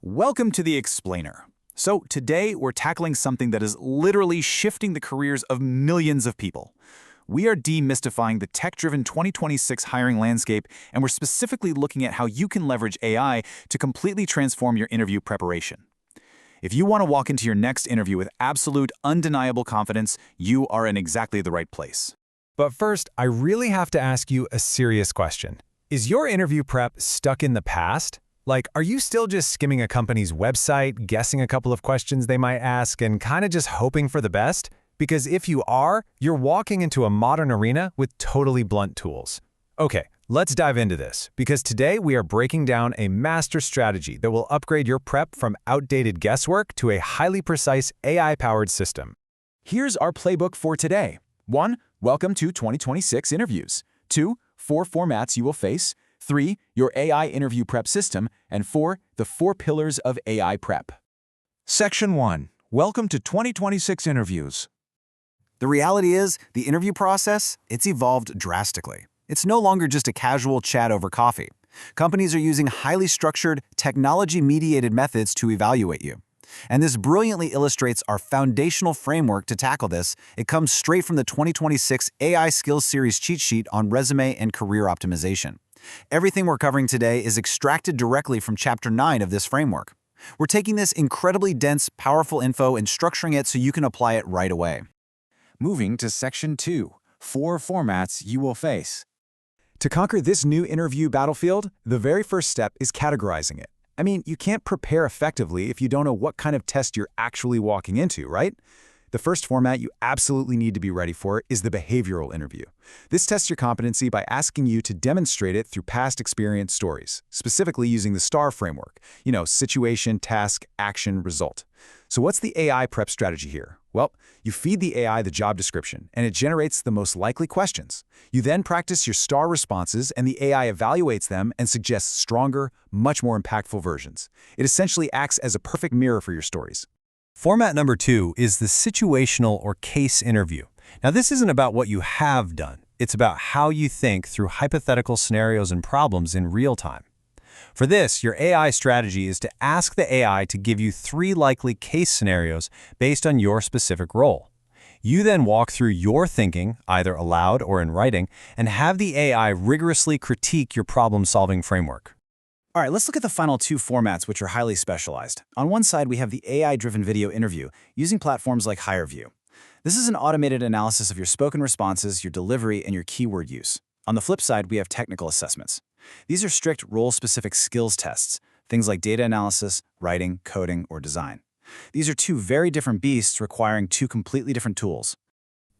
Welcome to The Explainer. So today we're tackling something that is literally shifting the careers of millions of people. We are demystifying the tech-driven 2026 hiring landscape, and we're specifically looking at how you can leverage AI to completely transform your interview preparation. If you want to walk into your next interview with absolute, undeniable confidence, you are in exactly the right place. But first, I really have to ask you a serious question. Is your interview prep stuck in the past? Like, are you still just skimming a company's website, guessing a couple of questions they might ask, and kind of just hoping for the best? Because if you are, you're walking into a modern arena with totally blunt tools. Okay, let's dive into this, because today we are breaking down a master strategy that will upgrade your prep from outdated guesswork to a highly precise AI-powered system. Here's our playbook for today. 1. Welcome to 2026 interviews. 2. 4 formats you will face. 3. Your AI interview prep system. And 4. The 4 pillars of AI prep. Section 1. Welcome to 2026 interviews. The reality is, the interview process, it's evolved drastically. It's no longer just a casual chat over coffee. Companies are using highly structured, technology-mediated methods to evaluate you. And this brilliantly illustrates our foundational framework to tackle this. It comes straight from the 2026 AI Skills Series cheat sheet on resume and career optimization. Everything we're covering today is extracted directly from Chapter 9 of this framework. We're taking this incredibly dense, powerful info and structuring it so you can apply it right away. Moving to Section 2. 4 formats you will face. To conquer this new interview battlefield, the very first step is categorizing it. I mean, you can't prepare effectively if you don't know what kind of test you're actually walking into, right? The first format you absolutely need to be ready for is the behavioral interview. This tests your competency by asking you to demonstrate it through past experience stories, specifically using the STAR framework. Situation, task, action, result. So what's the AI prep strategy here? Well, you feed the AI the job description, and it generates the most likely questions. You then practice your STAR responses, and the AI evaluates them and suggests stronger, much more impactful versions. It essentially acts as a perfect mirror for your stories. Format number 2 is the situational or case interview. Now, this isn't about what you have done. It's about how you think through hypothetical scenarios and problems in real time. For this, your AI strategy is to ask the AI to give you 3 likely case scenarios based on your specific role. You then walk through your thinking, either aloud or in writing, and have the AI rigorously critique your problem-solving framework. All right, let's look at the final 2 formats, which are highly specialized. On one side, we have the AI-driven video interview using platforms like HireVue. This is an automated analysis of your spoken responses, your delivery, and your keyword use. On the flip side, we have technical assessments. These are strict role-specific skills tests, things like data analysis, writing, coding, or design. These are 2 very different beasts requiring 2 completely different tools.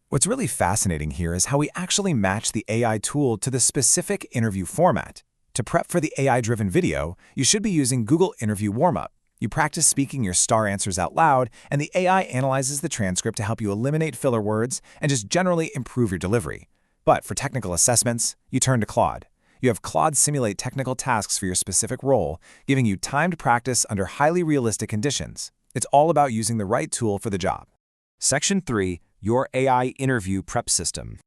What's really fascinating here is how we actually match the AI tool to the specific interview format. To prep for the AI-driven video, you should be using Google Interview Warmup. You practice speaking your STAR answers out loud, and the AI analyzes the transcript to help you eliminate filler words and just generally improve your delivery. But for technical assessments, you turn to Claude. You have Claude simulate technical tasks for your specific role, giving you timed practice under highly realistic conditions. It's all about using the right tool for the job. Section 3. Your AI interview prep system.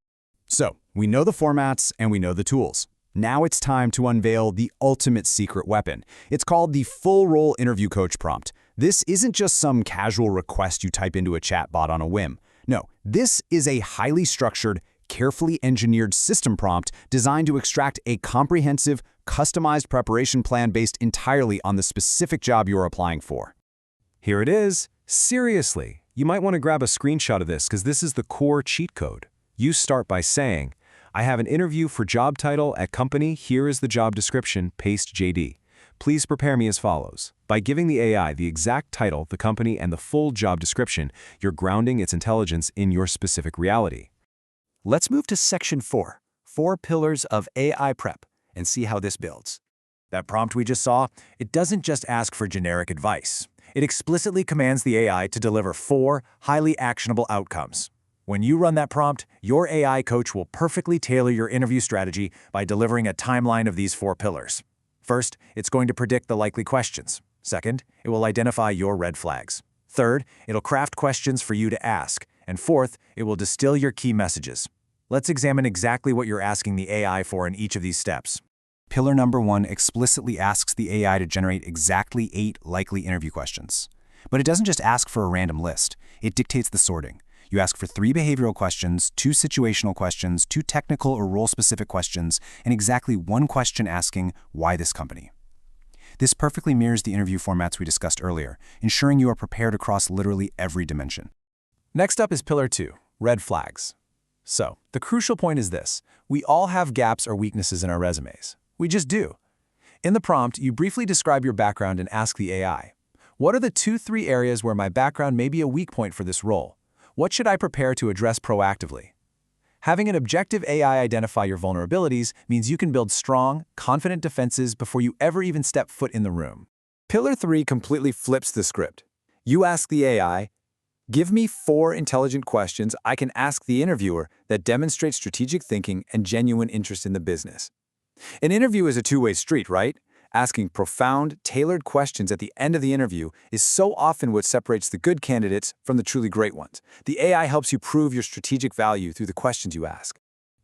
So, we know the formats and we know the tools. Now it's time to unveil the ultimate secret weapon. It's called the Full Role Interview Coach prompt. This isn't just some casual request you type into a chatbot on a whim. No, this is a highly structured, carefully engineered system prompt designed to extract a comprehensive, customized preparation plan based entirely on the specific job you're applying for. Here it is. Seriously, you might want to grab a screenshot of this because this is the core cheat code. You start by saying, I have an interview for job title at company. Here is the job description, paste JD. Please prepare me as follows. By giving the AI the exact title, the company, and the full job description, you're grounding its intelligence in your specific reality. Let's move to Section 4, 4 pillars of AI prep, and see how this builds. That prompt we just saw, it doesn't just ask for generic advice. It explicitly commands the AI to deliver 4 highly actionable outcomes. When you run that prompt, your AI coach will perfectly tailor your interview strategy by delivering a timeline of these 4 pillars. First, it's going to predict the likely questions. Second, it will identify your red flags. Third, it'll craft questions for you to ask. And fourth, it will distill your key messages. Let's examine exactly what you're asking the AI for in each of these steps. Pillar number 1 explicitly asks the AI to generate exactly 8 likely interview questions. But it doesn't just ask for a random list. It dictates the sorting. You ask for 3 behavioral questions, 2 situational questions, 2 technical or role-specific questions, and exactly 1 question asking, why this company? This perfectly mirrors the interview formats we discussed earlier, ensuring you are prepared across literally every dimension. Next up is Pillar 2, red flags. So, the crucial point is this. We all have gaps or weaknesses in our resumes. We just do. In the prompt, you briefly describe your background and ask the AI, what are the 2-3 areas where my background may be a weak point for this role? What should I prepare to address proactively? Having an objective AI identify your vulnerabilities means you can build strong, confident defenses before you ever even step foot in the room. Pillar 3 completely flips the script. You ask the AI, give me 4 intelligent questions I can ask the interviewer that demonstrate strategic thinking and genuine interest in the business. An interview is a two-way street, right? Asking profound, tailored questions at the end of the interview is so often what separates the good candidates from the truly great ones. The AI helps you prove your strategic value through the questions you ask.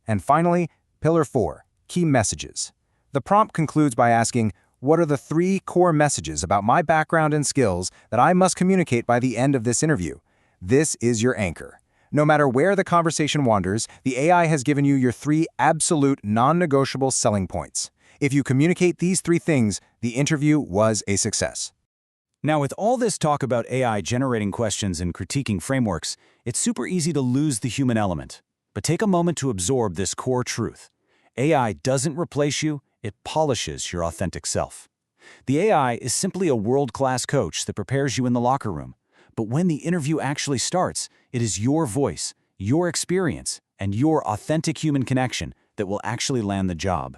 And finally, Pillar 4, key messages. The prompt concludes by asking, what are the 3 core messages about my background and skills that I must communicate by the end of this interview? This is your anchor. No matter where the conversation wanders, the AI has given you your 3 absolute non-negotiable selling points. If you communicate these 3 things, the interview was a success. Now, with all this talk about AI generating questions and critiquing frameworks, it's super easy to lose the human element. But take a moment to absorb this core truth. AI doesn't replace you, it polishes your authentic self. The AI is simply a world-class coach that prepares you in the locker room. But when the interview actually starts, it is your voice, your experience, and your authentic human connection that will actually land the job.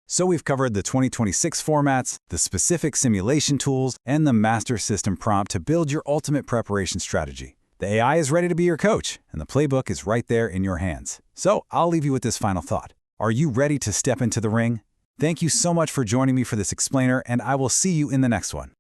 So we've covered the 2026 formats, the specific simulation tools, and the master system prompt to build your ultimate preparation strategy. The AI is ready to be your coach, and the playbook is right there in your hands. So I'll leave you with this final thought. Are you ready to step into the ring? Thank you so much for joining me for this explainer, and I will see you in the next one.